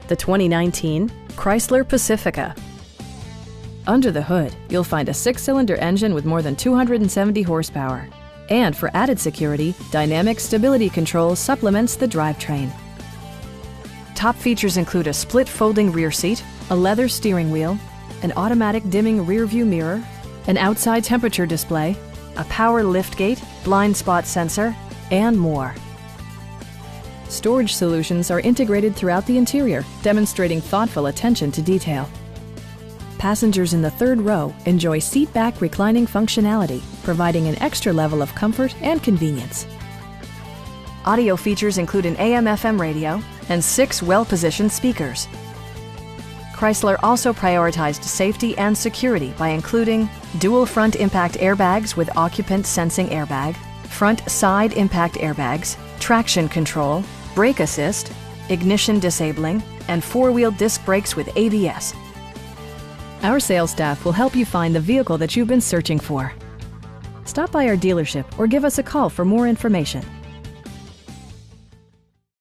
the 2019 Chrysler Pacifica. Under the hood, you'll find a 6-cylinder engine with more than 270 horsepower. And for added security, dynamic stability control supplements the drivetrain. Top features include a split folding rear seat, a leather steering wheel, an automatic dimming rear-view mirror, an outside temperature display, a power liftgate, blind spot sensor, and more. Storage solutions are integrated throughout the interior, demonstrating thoughtful attention to detail. Passengers in the third row enjoy seat-back reclining functionality, providing an extra level of comfort and convenience. Audio features include an AM/FM radio and 6 well-positioned speakers. Chrysler also prioritized safety and security by including dual front impact airbags with occupant sensing airbag, front side impact airbags, traction control, brake assist, ignition disabling, and 4-wheel disc brakes with ABS. Our sales staff will help you find the vehicle that you've been searching for. Stop by our dealership or give us a call for more information.